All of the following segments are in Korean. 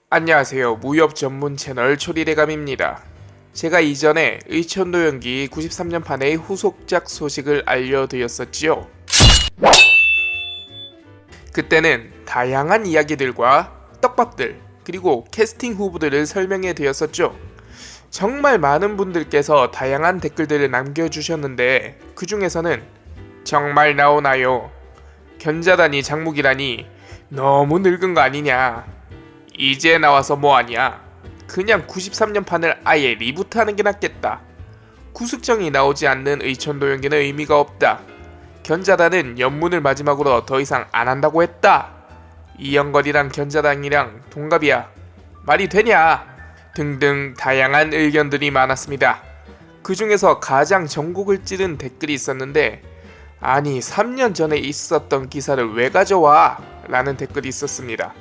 안녕하세요. 무협 전문 채널 초리대감입니다. 제가 이전에 의천도 연기 93년판의 후속작 소식을 알려드렸었지요. 그때는 다양한 이야기들과 떡밥들 그리고 캐스팅 후보들을 설명해 드렸었죠. 정말 많은 분들께서 다양한 댓글들을 남겨주셨는데 그 중에서는 정말 나오나요? 견자단이 장묵이라니 너무 늙은 거 아니냐? 이제 나와서 뭐하냐? 그냥 93년판을 아예 리부트하는 게 낫겠다. 구숙정이 나오지 않는 의천도 연기는 의미가 없다. 견자단은 연문을 마지막으로 더 이상 안 한다고 했다. 이영걸이랑 견자단이랑 동갑이야. 말이 되냐? 등등 다양한 의견들이 많았습니다. 그 중에서 가장 전곡을 찌른 댓글이 있었는데 아니 3년 전에 있었던 기사를 왜 가져와? 라는 댓글이 있었습니다.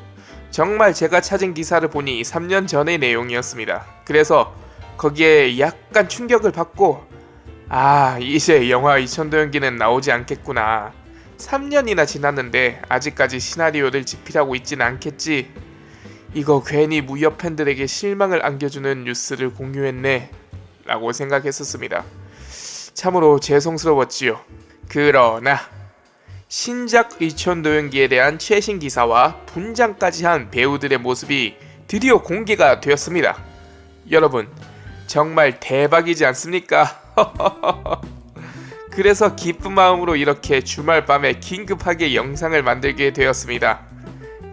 정말 제가 찾은 기사를 보니 3년 전의 내용이었습니다. 그래서 거기에 약간 충격을 받고 이제 영화 의천도 연기는 나오지 않겠구나. 3년이나 지났는데 아직까지 시나리오를 집필하고 있진 않겠지. 이거 괜히 무협 팬들에게 실망을 안겨주는 뉴스를 공유했네 라고 생각했었습니다. 참으로 죄송스러웠지요. 그러나 신작 의천도 연기에 대한 최신 기사와 분장까지 한 배우들의 모습이 드디어 공개가 되었습니다. 여러분 정말 대박이지 않습니까? 그래서 기쁜 마음으로 이렇게 주말 밤에 긴급하게 영상을 만들게 되었습니다.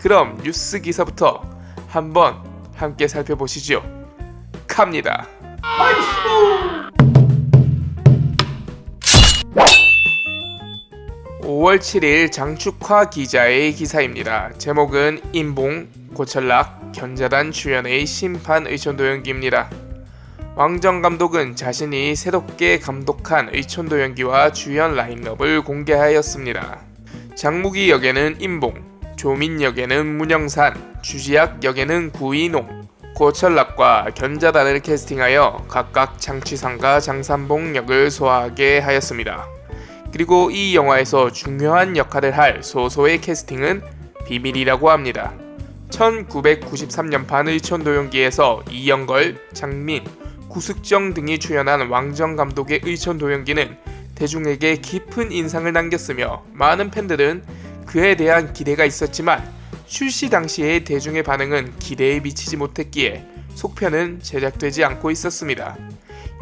그럼 뉴스 기사부터 한번 함께 살펴보시죠. 갑니다. 5월 7일 장축화 기자의 기사입니다. 제목은 임봉, 고철락, 견자단 주연의 심판 의천도 연기입니다. 왕정 감독은 자신이 새롭게 감독한 의천도 연기와 주연 라인업을 공개하였습니다. 장무기 역에는 임봉, 조민 역에는 문영산, 주지학 역에는 구인홍, 고철락과 견자단을 캐스팅하여 각각 장취상과 장산봉 역을 소화하게 하였습니다. 그리고 이 영화에서 중요한 역할을 할 소소의 캐스팅은 비밀이라고 합니다. 1993년판 의천도 연기에서 이영걸, 장민, 구숙정 등이 출연한 왕정 감독의 의천도 연기는 대중에게 깊은 인상을 남겼으며 많은 팬들은 그에 대한 기대가 있었지만 출시 당시의 대중의 반응은 기대에 미치지 못했기에 속편은 제작되지 않고 있었습니다.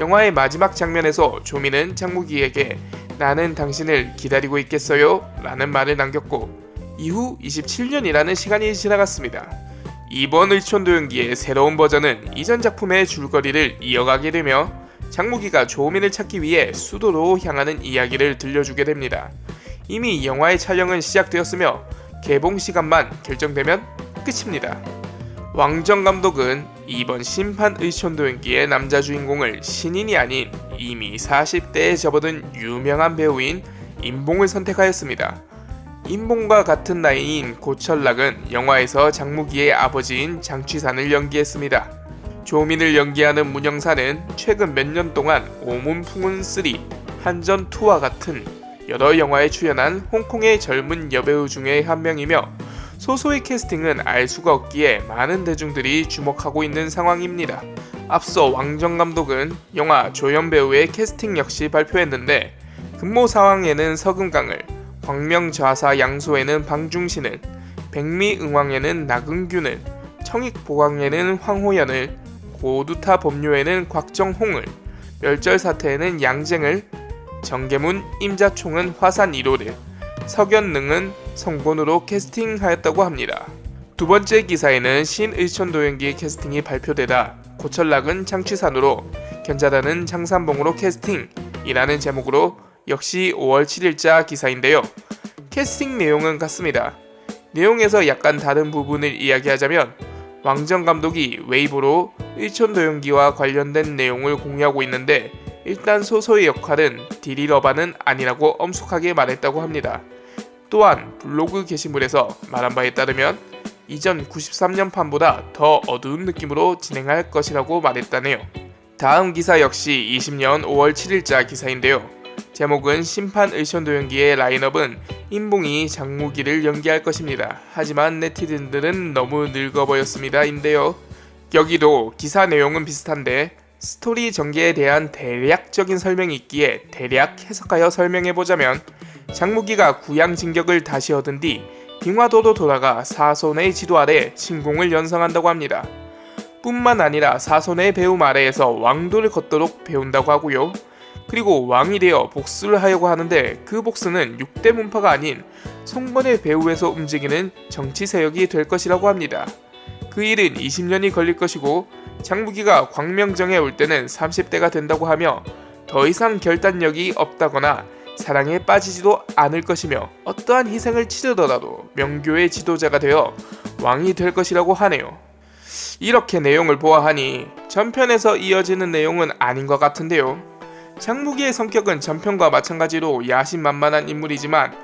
영화의 마지막 장면에서 조민은 장무기에게 나는 당신을 기다리고 있겠어요? 라는 말을 남겼고 이후 27년이라는 시간이 지나갔습니다. 이번 의천도 연기의 새로운 버전은 이전 작품의 줄거리를 이어가게 되며 장무기가 조민을 찾기 위해 수도로 향하는 이야기를 들려주게 됩니다. 이미 영화의 촬영은 시작되었으며 개봉 시간만 결정되면 끝입니다. 왕정 감독은 이번 심판 의천도 연기의 남자 주인공을 신인이 아닌 이미 40대에 접어든 유명한 배우인 임봉을 선택하였습니다. 임봉과 같은 나이인 고철락은 영화에서 장무기의 아버지인 장취산을 연기했습니다. 조민을 연기하는 문영산은 최근 몇 년 동안 오문풍은 3, 한전2와 같은 여러 영화에 출연한 홍콩의 젊은 여배우 중에 한 명이며 소소의 캐스팅은 알 수가 없기에 많은 대중들이 주목하고 있는 상황입니다. 앞서 왕정 감독은 영화 조연 배우의 캐스팅 역시 발표했는데 근모 상황에는 서금강을, 광명좌사 양소에는 방중신을, 백미응왕에는 나근균을, 청익보강에는 황호연을, 고두타 법료에는 곽정홍을, 멸절사태에는 양쟁을, 정계문 임자총은 화산 1호를, 석연능은 성곤으로 캐스팅하였다고 합니다. 두 번째 기사에는 신의천도 연기의 캐스팅이 발표되다 고철락은 장취산으로, 견자단은 장산봉으로 캐스팅이라는 제목으로 역시 5월 7일자 기사인데요. 캐스팅 내용은 같습니다. 내용에서 약간 다른 부분을 이야기하자면 왕정 감독이 웨이보로 의천도 연기와 관련된 내용을 공유하고 있는데 일단 소소의 역할은 디리러바는 아니라고 엄숙하게 말했다고 합니다. 또한 블로그 게시물에서 말한 바에 따르면 이전 93년판보다 더 어두운 느낌으로 진행할 것이라고 말했다네요. 다음 기사 역시 20년 5월 7일자 기사인데요. 제목은 심판 의천도연기의 라인업은 임봉이 장무기를 연기할 것입니다. 하지만 네티즌들은 너무 늙어 보였습니다 인데요. 여기도 기사 내용은 비슷한데 스토리 전개에 대한 대략적인 설명이 있기에 대략 해석하여 설명해보자면, 장무기가 구양 진격을 다시 얻은 뒤 빙화도로 돌아가 사손의 지도 아래 신공을 연성한다고 합니다. 뿐만 아니라 사손의 배움 아래에서 왕도를 걷도록 배운다고 하고요. 그리고 왕이 되어 복수를 하려고 하는데 그 복수는 6대 문파가 아닌 송건의 배후에서 움직이는 정치 세력이 될 것이라고 합니다. 그 일은 20년이 걸릴 것이고 장무기가 광명정에 올 때는 30대가 된다고 하며 더 이상 결단력이 없다거나 사랑에 빠지지도 않을 것이며 어떠한 희생을 치르더라도 명교의 지도자가 되어 왕이 될 것이라고 하네요. 이렇게 내용을 보아하니 전편에서 이어지는 내용은 아닌 것 같은데요. 장무기의 성격은 전편과 마찬가지로 야심만만한 인물이지만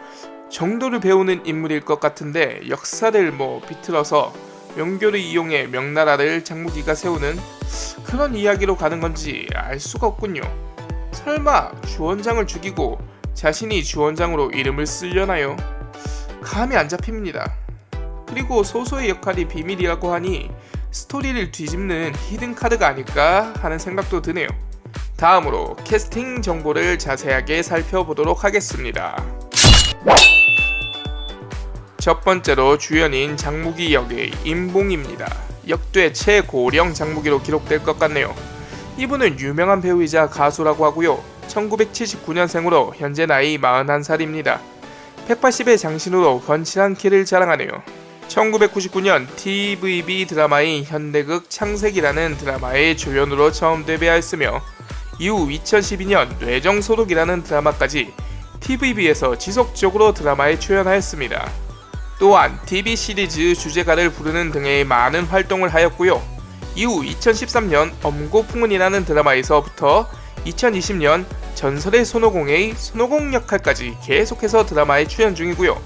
정도를 배우는 인물일 것 같은데, 역사를 비틀어서 명교를 이용해 명나라를 장무기가 세우는 그런 이야기로 가는 건지 알 수가 없군요. 설마 주원장을 죽이고 자신이 주원장으로 이름을 쓰려나요? 감이 안 잡힙니다. 그리고 소소의 역할이 비밀이라고 하니 스토리를 뒤집는 히든카드가 아닐까 하는 생각도 드네요. 다음으로 캐스팅 정보를 자세하게 살펴보도록 하겠습니다. 첫 번째로 주연인 장무기 역의 임봉입니다. 역대 최고령 장무기로 기록될 것 같네요. 이분은 유명한 배우이자 가수라고 하고요. 1979년생으로 현재 나이 41살입니다. 180의 장신으로 건실한 키를 자랑하네요. 1999년 TVB 드라마인 현대극 창색이라는 드라마의 조연으로 처음 데뷔하였으며 이후 2012년 뇌정소독이라는 드라마까지 TVB에서 지속적으로 드라마에 출연하였습니다. 또한 TV 시리즈 주제가를 부르는 등의 많은 활동을 하였고요. 이후 2013년 엄고풍은이라는 드라마에서부터 2020년 전설의 손오공의 손오공 역할까지 계속해서 드라마에 출연 중이고요.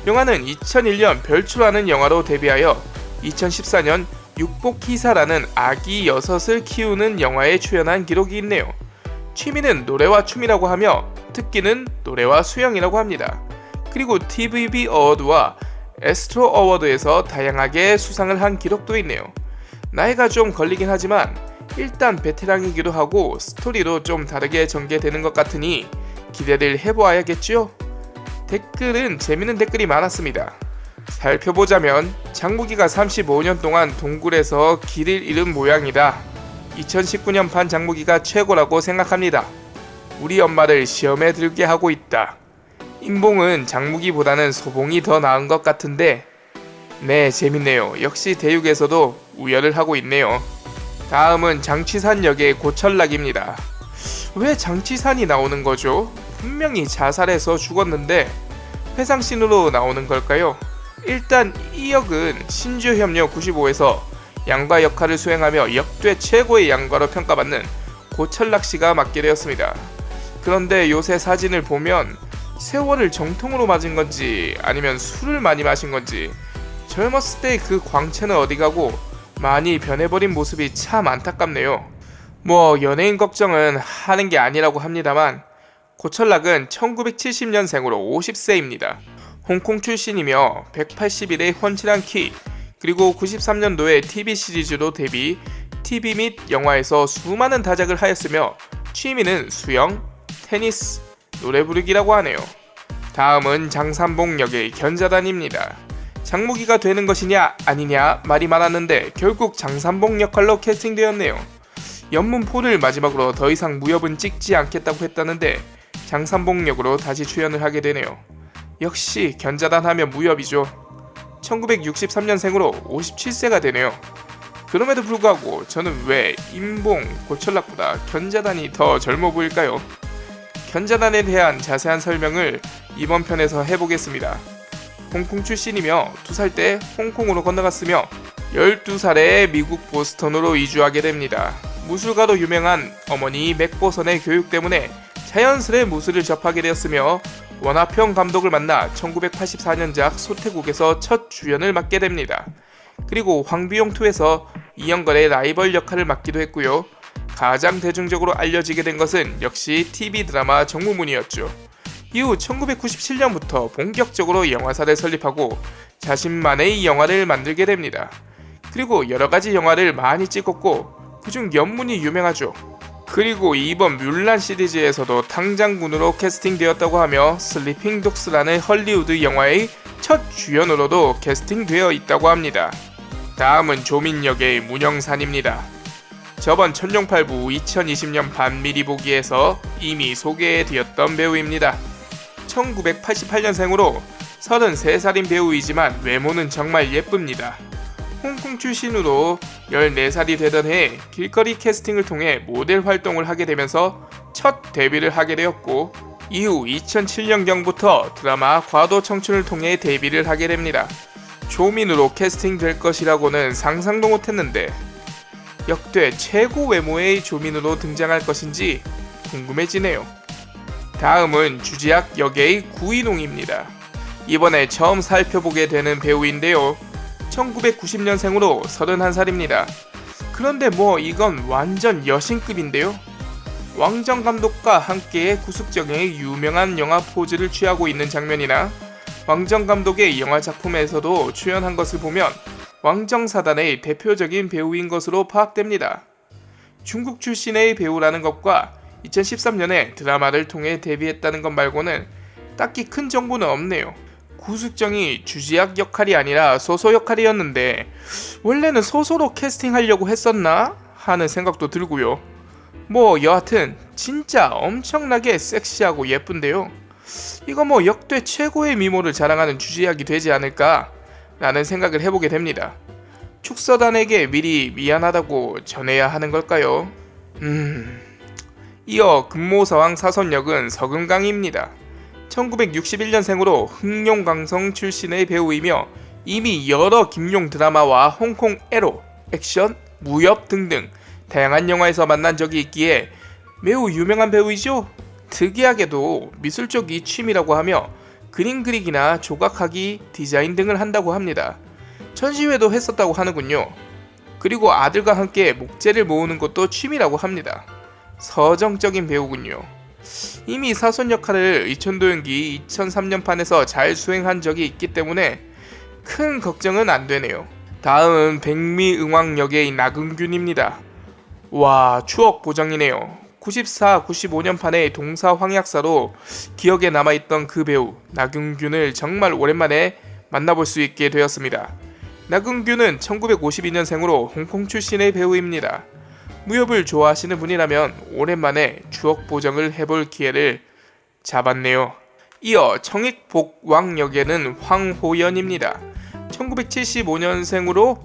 영화는 2001년 별추라는 영화로 데뷔하여 2014년 육복기사라는 아기 6을 키우는 영화에 출연한 기록이 있네요. 취미는 노래와 춤이라고 하며 특기는 노래와 수영이라고 합니다. 그리고 TVB 어워드와 에스트로 어워드에서 다양하게 수상을 한 기록도 있네요. 나이가 좀 걸리긴 하지만 일단 베테랑이기도 하고 스토리도 좀 다르게 전개되는 것 같으니 기대를 해보아야겠죠? 댓글은 재밌는 댓글이 많았습니다. 살펴보자면 장무기가 35년 동안 동굴에서 길을 잃은 모양이다. 2019년판 장무기가 최고라고 생각합니다. 우리 엄마를 시험에 들게 하고 있다. 임봉은 장무기보다는 소봉이 더 나은 것 같은데, 네, 재밌네요. 역시 대육에서도 우열을 하고 있네요. 다음은 장취산 역의 고철락입니다. 왜 장취산이 나오는 거죠? 분명히 자살해서 죽었는데 회상씬으로 나오는 걸까요? 일단 이 역은 신주협력 95에서 양가 역할을 수행하며 역대 최고의 양가로 평가받는 고철락씨가 맡게 되었습니다. 그런데 요새 사진을 보면 세월을 정통으로 맞은 건지 아니면 술을 많이 마신 건지 젊었을 때 그 광채는 어디 가고 많이 변해버린 모습이 참 안타깝네요. 연예인 걱정은 하는 게 아니라고 합니다만 고철락은 1970년생으로 50세입니다. 홍콩 출신이며 181의 훤칠한 키, 그리고 93년도에 TV 시리즈로 데뷔, TV 및 영화에서 수많은 다작을 하였으며 취미는 수영, 테니스, 노래 부르기라고 하네요. 다음은 장산봉 역의 견자단입니다. 장무기가 되는 것이냐 아니냐 말이 많았는데 결국 장산봉 역할로 캐스팅되었네요. 연문포를 마지막으로 더 이상 무협은 찍지 않겠다고 했다는데 장산봉 역으로 다시 출연을 하게 되네요. 역시 견자단 하면 무협이죠. 1963년생으로 57세가 되네요. 그럼에도 불구하고 저는 왜 임봉, 고철락보다 견자단이 더 젊어 보일까요? 견자단에 대한 자세한 설명을 이번 편에서 해보겠습니다. 홍콩 출신이며 2살 때 홍콩으로 건너갔으며 12살에 미국 보스턴으로 이주하게 됩니다. 무술가로 유명한 어머니 맥보선의 교육 때문에 자연스레 무술을 접하게 되었으며 원화평 감독을 만나 1984년작 소태국에서 첫 주연을 맡게 됩니다. 그리고 황비용2에서 이영걸의 라이벌 역할을 맡기도 했고요. 가장 대중적으로 알려지게 된 것은 역시 TV 드라마 정무문이었죠. 이후 1997년부터 본격적으로 영화사를 설립하고 자신만의 영화를 만들게 됩니다. 그리고 여러가지 영화를 많이 찍었고 그중 연문이 유명하죠. 그리고 이번 뮬란 시리즈에서도 탕장군으로 캐스팅되었다고 하며 슬리핑 독스라는 헐리우드 영화의 첫 주연으로도 캐스팅되어 있다고 합니다. 다음은 조민 역의 문영산입니다. 저번 천룡팔부 2020년 반미리 보기에서 이미 소개되었던 배우입니다. 1988년생으로 33살인 배우이지만 외모는 정말 예쁩니다. 홍콩 출신으로 14살이 되던 해 길거리 캐스팅을 통해 모델 활동을 하게 되면서 첫 데뷔를 하게 되었고 이후 2007년경부터 드라마 과도 청춘을 통해 데뷔를 하게 됩니다. 조민으로 캐스팅될 것이라고는 상상도 못했는데 역대 최고 외모의 조민으로 등장할 것인지 궁금해지네요. 다음은 주지학 역의 구인홍입니다. 이번에 처음 살펴보게 되는 배우인데요. 1990년생으로 31살입니다. 그런데 이건 완전 여신급인데요. 왕정 감독과 함께 구숙정의 유명한 영화 포즈를 취하고 있는 장면이나 왕정 감독의 영화 작품에서도 출연한 것을 보면 왕정사단의 대표적인 배우인 것으로 파악됩니다. 중국 출신의 배우라는 것과 2013년에 드라마를 통해 데뷔했다는 것 말고는 딱히 큰 정보는 없네요. 구숙정이 주지학 역할이 아니라 소소 역할이었는데 원래는 소소로 캐스팅하려고 했었나 하는 생각도 들고요. 여하튼 진짜 엄청나게 섹시하고 예쁜데요. 이거 역대 최고의 미모를 자랑하는 주지학이 되지 않을까 라는 생각을 해보게 됩니다. 축서단에게 미리 미안하다고 전해야 하는 걸까요? 이어 금모서왕 사선 역은 서금강입니다. 1961년생으로 흑룡강성 출신의 배우이며 이미 여러 김용 드라마와 홍콩 에로, 액션, 무협 등등 다양한 영화에서 만난 적이 있기에 매우 유명한 배우이죠. 특이하게도 미술 쪽이 취미라고 하며 그림 그리기나 조각하기, 디자인 등을 한다고 합니다. 전시회도 했었다고 하는군요. 그리고 아들과 함께 목재를 모으는 것도 취미라고 합니다. 서정적인 배우군요. 이미 사손 역할을 의천도연기 2003년판에서 잘 수행한 적이 있기 때문에 큰 걱정은 안 되네요. 다음은 백미응왕 역의 나근균입니다. 와, 추억 보정이네요. 94, 95년판의 동사 황약사로 기억에 남아있던 그 배우 나근균을 정말 오랜만에 만나볼 수 있게 되었습니다. 나근균은 1952년생으로 홍콩 출신의 배우입니다. 무협을 좋아하시는 분이라면 오랜만에 추억 보정을 해볼 기회를 잡았네요. 이어 청익복왕 역에는 황호연입니다. 1975년생으로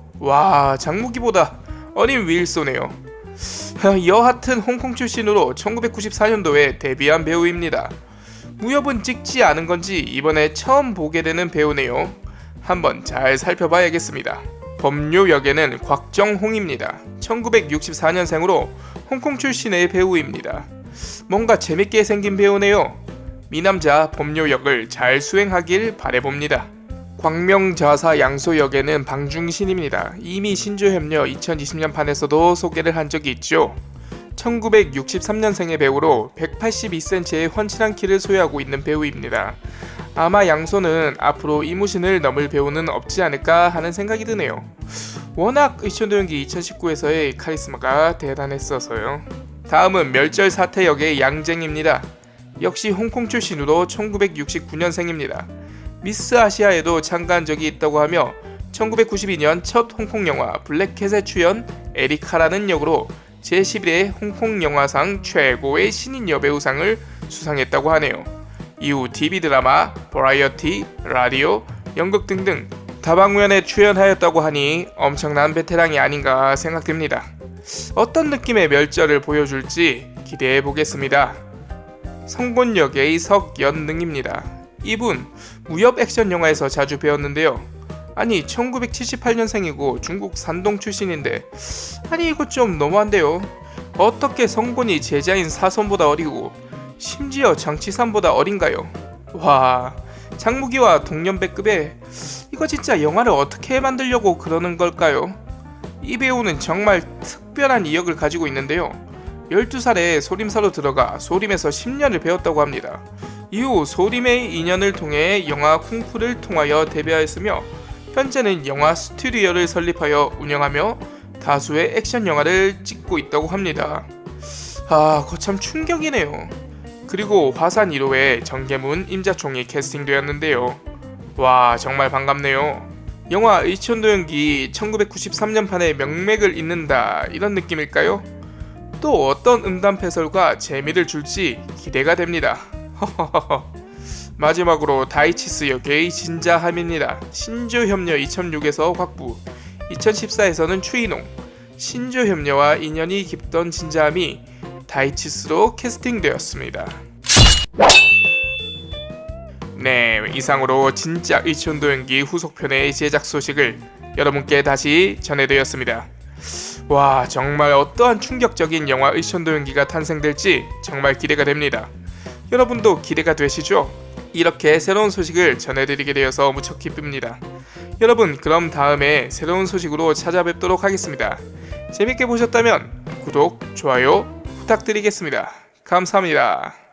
장무기보다 어린 윌소네요. 여하튼 홍콩 출신으로 1994년도에 데뷔한 배우입니다. 무협은 찍지 않은 건지 이번에 처음 보게 되는 배우네요. 한번 잘 살펴봐야겠습니다. 법료 역에는 곽정홍입니다. 1964년생으로 홍콩 출신의 배우입니다. 뭔가 재밌게 생긴 배우네요. 미남자 법료 역을 잘 수행하길 바라봅니다. 광명자사 양소 역에는 방중신입니다. 이미 신조협녀 2020년 판에서도 소개를 한 적이 있죠. 1963년생의 배우로 182cm의 훤칠한 키를 소유하고 있는 배우입니다. 아마 양소는 앞으로 이무신을 넘을 배우는 없지 않을까 하는 생각이 드네요. 워낙 의천도연기 2019에서의 카리스마가 대단했어서요. 다음은 멸절사태 역의 양쟁입니다. 역시 홍콩 출신으로 1969년생입니다. 미스 아시아에도 참가한 적이 있다고 하며 1992년 첫 홍콩 영화 블랙캣에 출연 에리카라는 역으로 제11회 홍콩 영화상 최고의 신인 여배우상을 수상했다고 하네요. 이후 TV 드라마, 버라이어티, 라디오, 연극 등등 다방면에 출연하였다고 하니 엄청난 베테랑이 아닌가 생각됩니다. 어떤 느낌의 멸절을 보여줄지 기대해 보겠습니다. 성곤 역의 석연능입니다. 이분 무협 액션 영화에서 자주 배웠는데요. 아니 1978년생이고 중국 산동 출신인데 이거 좀 너무한데요. 어떻게 성곤이 제자인 사손보다 어리고 심지어 장치산보다 어린가요? 와, 장무기와 동년배급에 이거 진짜 영화를 어떻게 만들려고 그러는 걸까요? 이 배우는 정말 특별한 이력을 가지고 있는데요. 12살에 소림사로 들어가 소림에서 10년을 배웠다고 합니다. 이후 소림의 인연을 통해 영화 쿵푸를 통하여 데뷔하였으며 현재는 영화 스튜디오를 설립하여 운영하며 다수의 액션 영화를 찍고 있다고 합니다. 거참 충격이네요. 그리고 화산 1호에 정계문, 임자총이 캐스팅되었는데요. 와, 정말 반갑네요. 영화 의천도연기 1993년판의 명맥을 잇는다, 이런 느낌일까요? 또 어떤 음담패설과 재미를 줄지 기대가 됩니다. 마지막으로 다이치스 역의 진자함입니다. 신조협녀 2006에서 곽부, 2014에서는 추인홍, 신조협녀와 인연이 깊던 진자함이 다이치스로 캐스팅되었습니다. 네, 이상으로 진짜 의천도연기 후속편의 제작 소식을 여러분께 다시 전해드렸습니다. 와, 정말 어떠한 충격적인 영화 의천도연기가 탄생될지 정말 기대가 됩니다. 여러분도 기대가 되시죠? 이렇게 새로운 소식을 전해드리게 되어서 무척 기쁩니다. 여러분, 그럼 다음에 새로운 소식으로 찾아뵙도록 하겠습니다. 재밌게 보셨다면 구독, 좋아요 부탁드리겠습니다. 감사합니다.